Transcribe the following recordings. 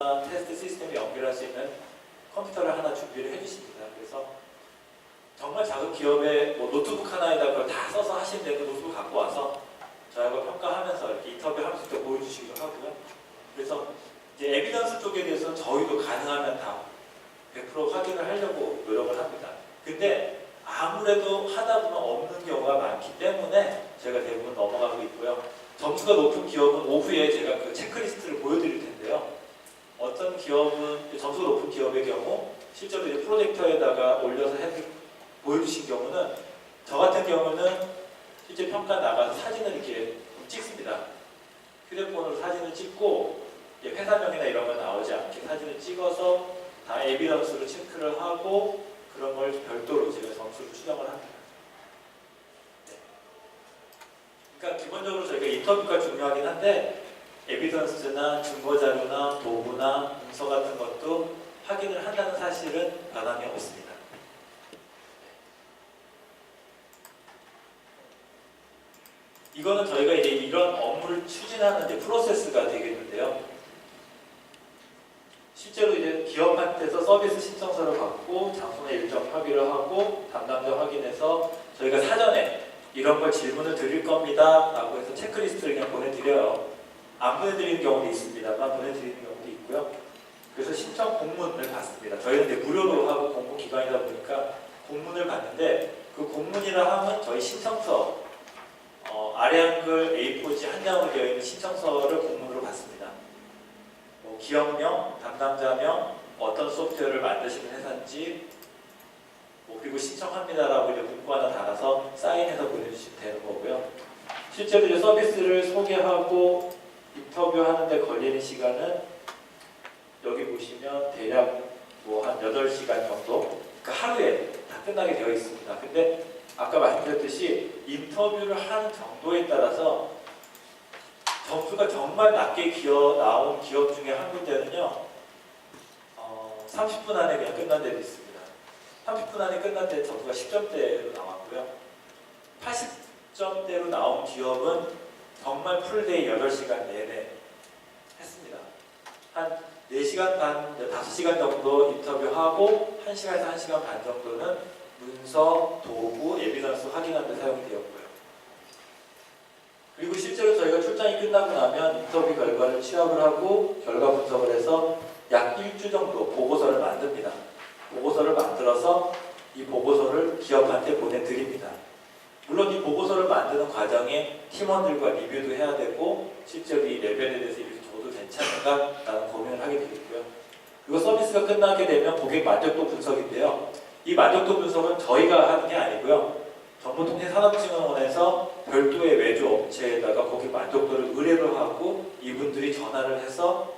테스트 시스템에 연결할 수 있는 컴퓨터를 하나 준비를 해주십니다. 그래서 정말 작은 기업의 노트북 하나에다 그걸 다 써서 하시는데 그 노트북 갖고 와서 저하고 평가하면서 이렇게 인터뷰하면서 또 보여주시기도 하고요. 그래서 이제 에비던스 쪽에 대해서는 저희도 가능하면 다 100% 확인을 하려고 노력을 합니다. 근데 아무래도 하다 보면 없는 경우가 많기 때문에 제가 대부분 넘어가고 있고요. 점수가 높은 기업은 오후에 제가 그 체크리스트를 보여드릴 텐데요. 어떤 기업은 점수가 높은 기업의 경우 실제로 이제 프로젝터에다가 올려서 보여주신 경우는 저 같은 경우는 실제 평가 나가서 사진을 이렇게 찍습니다. 휴대폰으로 사진을 찍고 회사명이나 이런 거 나오지 않게 사진을 찍어서 다 에비던스로 체크를 하고 그런 걸 별도로 제가 점수를 추정을 합니다. 네. 그러니까 기본적으로 저희가 인터뷰가 중요하긴 한데 에비던스나 증거자료나 도구나 문서 같은 것도 확인을 한다는 사실은 변함이 없습니다. 이거는 저희가 이제 이런 업무를 추진하는 이제 프로세스가 되겠는데요. 실제로 이제 기업한테서 서비스 신청서를 받고 장소나 일정 협의를 하고 담당자 확인해서 저희가 사전에 이런 걸 질문을 드릴 겁니다 라고 해서 체크리스트를 그냥 보내드려요. 안 보내드리는 경우도 있습니다만 보내드리는 경우도 있고요. 그래서 신청 공문을 받습니다. 저희는 이제 무료로 하고 공공기관이다 보니까 공문을 받는데 그 공문이라 하면 저희 신청서 아래 한글 A4지 한 장으로 되어 있는 신청서를 공문으로 받습니다. 기업명, 담당자명, 어떤 소프트웨어를 만드시는 회사인지 그리고 신청합니다라고 이제 문구 하나 달아서 사인해서 보내주시면 되는 거고요. 실제로 이제 서비스를 소개하고 인터뷰하는데 걸리는 시간은 여기 보시면 대략 한 8시간 정도 그러니까 하루에 다 끝나게 되어 있습니다. 근데 아까 말씀드렸듯이 인터뷰를 하는 정도에 따라서 점수가 정말 낮게 나온 기업 중에 한 군데는요 30분 안에 그냥 끝난 데도 있습니다. 30분 안에 끝난 데 점수가 10점대로 나왔고요. 80점대로 나온 기업은 정말 풀데이 8시간 내내 했습니다. 한 4시간 반, 5시간 정도 인터뷰하고 1시간에서 1시간 반 정도는 문서, 도구, 에비던스 확인하는 데 사용이 되었고요. 그리고 실제로 저희가 출장이 끝나고 나면 인터뷰 결과를 취합을 하고 결과 분석을 해서 약 1주 정도 보고서를 만듭니다. 보고서를 만들어서 이 보고서를 기업한테 보내드립니다. 물론 이 보고서를 만드는 과정에 팀원들과 리뷰도 해야 되고 실제로 이 레벨에 대해서 이렇게 줘도 괜찮은가? 라는 고민을 하게 되겠고요. 그리고 서비스가 끝나게 되면 고객 만족도 분석인데요. 이 만족도 분석은 저희가 하는 게 아니고요. 정보통신산업진흥원에서 별도의 외주 업체에다가 고객 만족도를 의뢰를 하고 이분들이 전화를 해서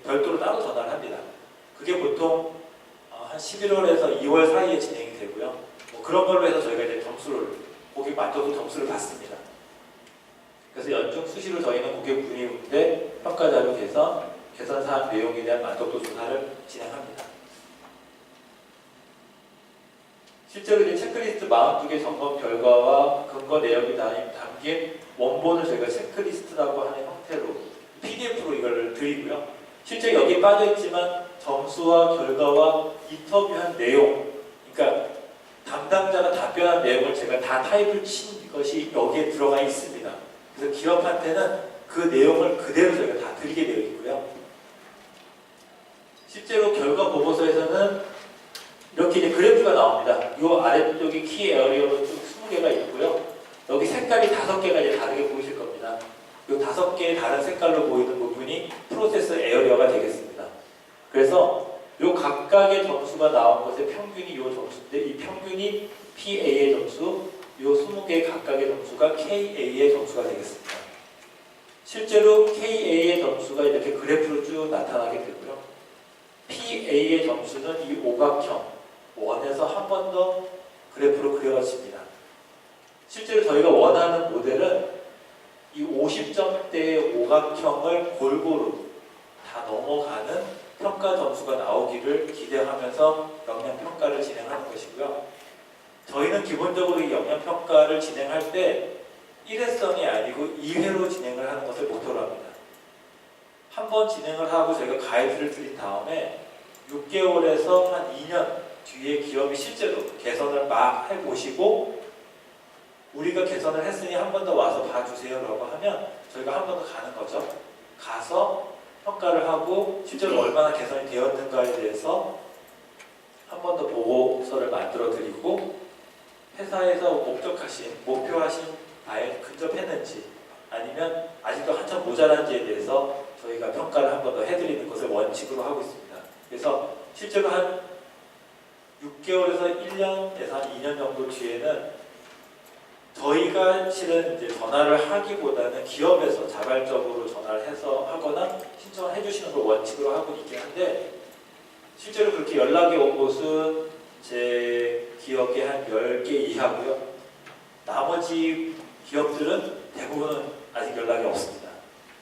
별도로 따로 전화를 합니다. 그게 보통 한 11월에서 2월 사이에 진행이 되고요. 그런 걸로 해서 저희가 이제 고객 만족도 점수를 받습니다. 그래서 연중 수시로 저희는 고객 문의 응대, 평가자료 개선 사항 내용에 대한 만족도 조사를 진행합니다. 실제로 이제 체크리스트 42개 점검 결과와 근거 내역이 담긴 원본을 저희가 체크리스트라고 하는 형태로 PDF로 이걸 드리고요. 실제 여기 빠져있지만 점수와 결과와 인터뷰한 내용, 그러니까 담당자가 답변한 내용을 제가 다 타입을 친 것이 여기에 들어가 있습니다. 그래서 기업한테는 그 내용을 그대로 저희가 다 드리게 되어 있고요. 실제로 결과 보고서에서는 이렇게 이제 그래프가 나옵니다. 이 아래쪽에 키 에어리어로 쭉 20개가 있고요. 여기 색깔이 5개가 이제 다르게 보이실 겁니다. 이 5개의 다른 색깔로 보이는 부분이 프로세스 에어리어가 되겠습니다. 그래서 이 각각의 점수가 나온 것의 평균이 이 점수인데 이 평균이 PA의 점수, 이 20개의 각각의 점수가 KA의 점수가 되겠습니다. 실제로 KA의 점수가 이렇게 그래프로 쭉 나타나게 되고요. PA의 점수는 이 오각형 원에서 한 번 더 그래프로 그려집니다. 실제로 저희가 원하는 모델은 이 50점대의 오각형을 골고루 다 넘어가는 평가 점수가 나오기를 기대하면서 역량평가를 진행하는 것이고요. 저희는 기본적으로 이 역량평가를 진행할 때 1회성이 아니고 2회로 진행을 하는 것을 목표로 합니다. 한 번 진행을 하고 저희가 가이드를 드린 다음에 6개월에서 한 2년 뒤에 기업이 실제로 개선을 막 해보시고 우리가 개선을 했으니 한 번 더 와서 봐주세요 라고 하면 저희가 한 번 더 가는 거죠. 가서 평가를 하고 실제로 얼마나 개선이 되었는가에 대해서 한 번 더 보고서를 만들어 드리고 회사에서 목표하신 바에 근접했는지 아니면 아직도 한참 모자란지에 대해서 저희가 평가를 한 번 더 해드리는 것을 원칙으로 하고 있습니다. 그래서 실제로 한 6개월에서 1년에서 한 2년 정도 뒤에는 저희가 실은 이제 전화를 하기보다는 기업에서 자발적으로 전화를 해서 하거나 신청을 해주시는 걸 원칙으로 하고 있긴 한데 실제로 그렇게 연락이 온 곳은 제 기억에 한 10개 이하고요. 나머지 기업들은 대부분은 아직 연락이 없습니다.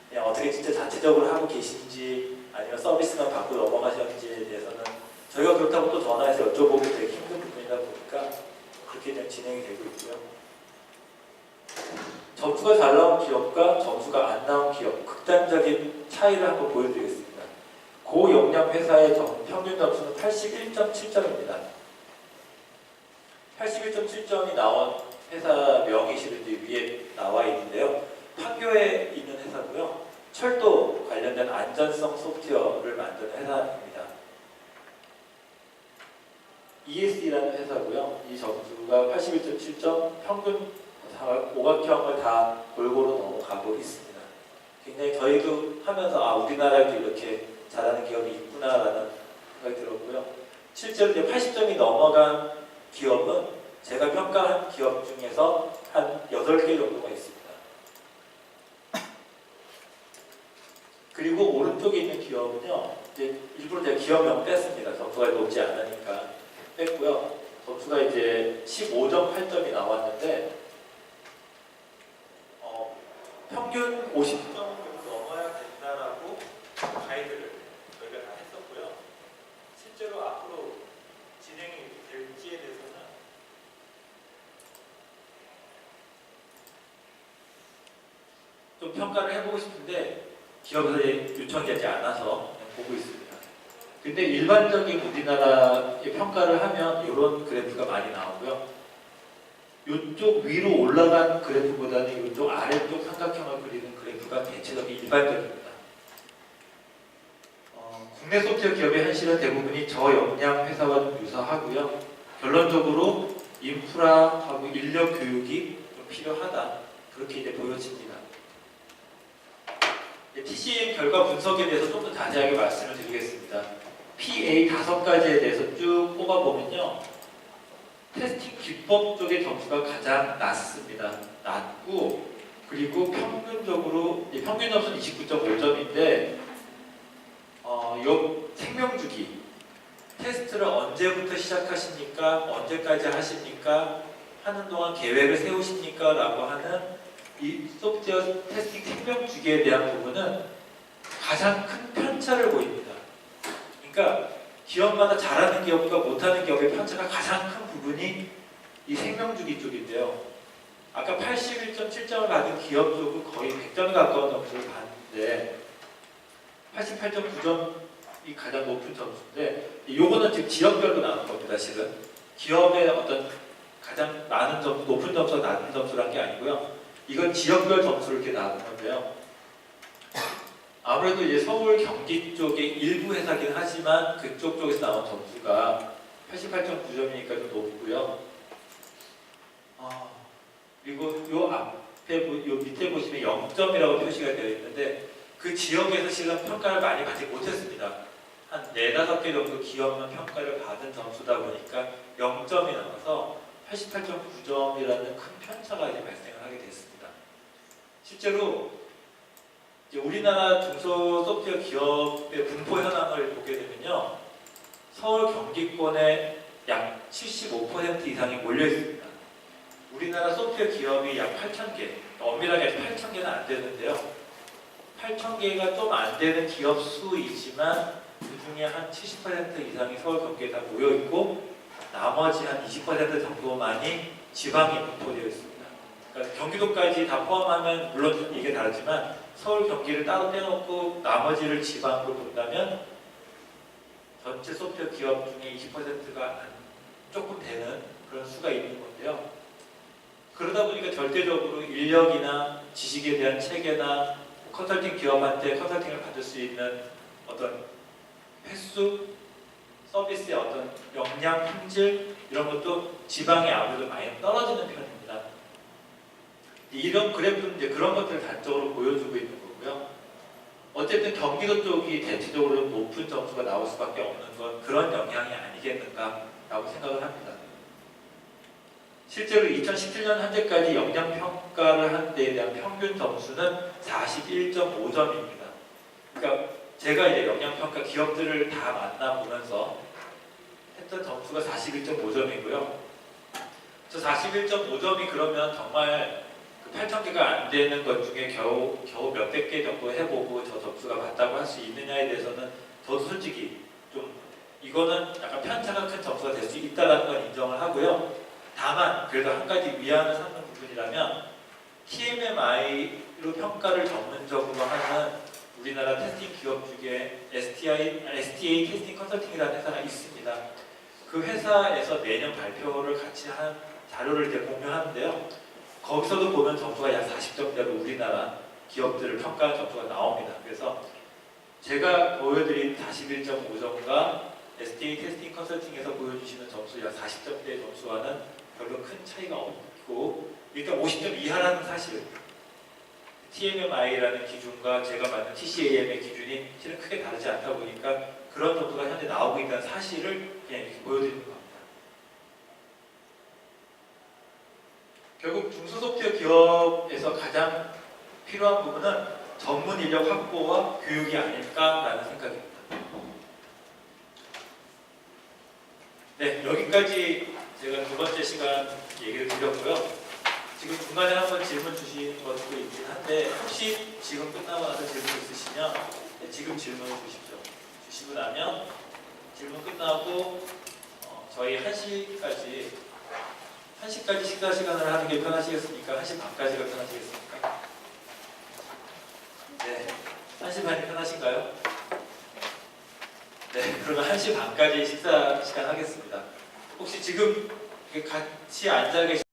그냥 어떻게 진짜 자체적으로 하고 계신지 아니면 서비스만 받고 넘어가셨는지에 대해서는 저희가 그렇다고 또 전화해서 여쭤보기 되게 힘든 부분이다 보니까 그렇게 그냥 진행이 되고 있고요. 점수가 잘 나온 기업과 점수가 안 나온 기업 극단적인 차이를 한번 보여드리겠습니다. 고역량 회사의 평균 점수는 81.7점입니다. 81.7점이 나온 회사 명이 실은 위에 나와 있는데요. 판교에 있는 회사고요. 철도 관련된 안전성 소프트웨어를 만드는 회사입니다. ESE라는 회사고요. 이 점수가 81.7점, 평균 오각형을 다 골고루 넘어가고 있습니다. 굉장히 저희도 하면서 우리나라에도 이렇게 잘하는 기업이 있구나라는 생각이 들었고요. 실제로 이제 80점이 넘어간 기업은 제가 평가한 기업 중에서 한 8개 정도가 있습니다. 그리고 오른쪽에 있는 기업은요, 이제 일부러 제가 기업명 뺐습니다. 점수가 높지 않으니까 뺐고요. 점수가 이제 15.8점이 나왔는데, 평균 50점을 넘어야 된다라고 가이드를 저희가 다 했었고요. 실제로 앞으로 진행이 될지에 대해서는 좀 평가를 해보고 싶은데 기업에서 요청이 되지 않아서 보고 있습니다. 근데 일반적인 우리나라의 평가를 하면 이런 그래프가 많이 나오고요. 이쪽 위로 올라간 그래프보다는 이쪽 아래쪽 삼각형을 그리는 그래프가 대체적인 일반적입니다. 국내 소프트웨어 기업의 현실은 대부분이 저역량 회사와 좀 유사하고요. 결론적으로 인프라하고 인력 교육이 좀 필요하다. 그렇게 이제 보여집니다. TCM 결과 분석에 대해서 좀 더 자세하게 말씀을 드리겠습니다. PA 5가지에 대해서 쭉 뽑아보면요. 테스팅 기법 쪽의 점수가 가장 낮습니다. 낮고 그리고 평균적으로 평균 점수는 29.5점인데 요 생명주기 테스트를 언제부터 시작하십니까? 언제까지 하십니까? 하는 동안 계획을 세우십니까? 라고 하는 이 소프트웨어 테스팅 생명주기에 대한 부분은 가장 큰 편차를 보입니다. 그러니까 기업마다 잘하는 기업과 못하는 기업의 편차가 가장 큰 부분이 이 생명주기 쪽인데요. 아까 81.7점을 받은 기업 쪽은 거의 100점에 가까운 점수를 받는데 88.9점이 가장 높은 점수인데 요거는 지금 지역별로 나눈 겁니다. 실은 기업의 어떤 가장 많은 점수, 높은 점수가 낮은 점수란 게 아니고요. 이건 지역별 점수를 이렇게 나눈 건데요. 아무래도 이제 서울, 경기 쪽의 일부 회사긴 하지만 그쪽 쪽에서 나온 점수가 88.9점이니까 좀 높고요. 그리고 요 앞에, 요 밑에 보시면 0점이라고 표시가 되어 있는데 그 지역에서 실은 평가를 많이 받지 못했습니다. 한 4, 5개 정도 기업만 평가를 받은 점수다 보니까 0점이 나와서 88.9점이라는 큰 편차가 이제 발생을 하게 됐습니다. 실제로 이제 우리나라 중소소프트웨어 기업의 분포 현황을 보게 되면요. 서울 경기권에 약 75% 이상이 몰려 있습니다. 우리나라 소프트웨어 기업이 약 8,000개, 엄밀하게 8,000개는 안 되는데요. 8,000개가 좀 안 되는 기업 수이지만 그 중에 한 70% 이상이 서울 경기에 다 모여 있고 나머지 한 20% 정도만이 지방에 분포되어 있습니다. 그러니까 경기도까지 다 포함하면 물론 이게 다르지만 서울 경기를 따로 떼놓고 나머지를 지방으로 본다면 전체 소프트웨어 기업 중에 20%가 조금 되는 그런 수가 있는 건데요. 그러다 보니까 절대적으로 인력이나 지식에 대한 체계나 컨설팅 기업한테 컨설팅을 받을 수 있는 어떤 횟수, 서비스의 어떤 역량, 품질 이런 것도 지방에 아무래도 많이 떨어지는 편입니다. 이런 그래프는 이제 그런 것들을 단적으로 보여주고 있는 거고요. 어쨌든 경기도 쪽이 대체적으로 높은 점수가 나올 수밖에 없는 건 그런 영향이 아니겠는가라고 생각을 합니다. 실제로 2017년 현재까지 역량평가를 한 데에 대한 평균 점수는 41.5점입니다. 그러니까 제가 이제 역량평가 기업들을 다 만나보면서 했던 점수가 41.5점이고요. 저 41.5점이 그러면 정말 8,000개가 안 되는 것 중에 겨우 몇백 개 정도 해보고 저 점수가 맞다고 할 수 있느냐에 대해서는 저도 솔직히 좀 이거는 약간 편차가 큰 점수가 될 수 있다는 건 인정을 하고요. 다만 그래도 한 가지 위안을 삼는 부분이라면 TMMI로 평가를 전문적으로 하는 우리나라 테스팅 기업 중에 STA 테스팅 컨설팅이라는 회사가 있습니다. 그 회사에서 매년 발표를 같이 한 자료를 이제 공유하는데요. 거기서도 보면 점수가 약 40점대로 우리나라 기업들을 평가한 점수가 나옵니다. 그래서 제가 보여드린 41.5점과 STA 테스팅 컨설팅에서 보여주시는 점수 약 40점대의 점수와는 별로 큰 차이가 없고 일단 50점 이하라는 사실 TMMI라는 기준과 제가 만든 TCAM의 기준이 실은 크게 다르지 않다 보니까 그런 점수가 현재 나오고 있다는 사실을 그냥 이렇게 보여드리는 겁니다. 결국 중소소프트웨어 기업에서 가장 필요한 부분은 전문 인력 확보와 교육이 아닐까라는 생각입니다. 네, 여기까지 제가 두 번째 시간 얘기를 드렸고요. 지금 중간에 한번 질문 주신 것도 있긴 한데 혹시 지금 끝나고 나서 질문 있으시면 네, 지금 질문을 주십시오. 주시고 나면 질문 끝나고 저희 1시까지 식사 시간을 하는 게 편하시겠습니까? 1시 반까지가 편하시겠습니까? 네, 1시 반이 편하신가요? 네, 그러면 1시 반까지 식사 시간 하겠습니다. 혹시 지금 같이 앉아 계신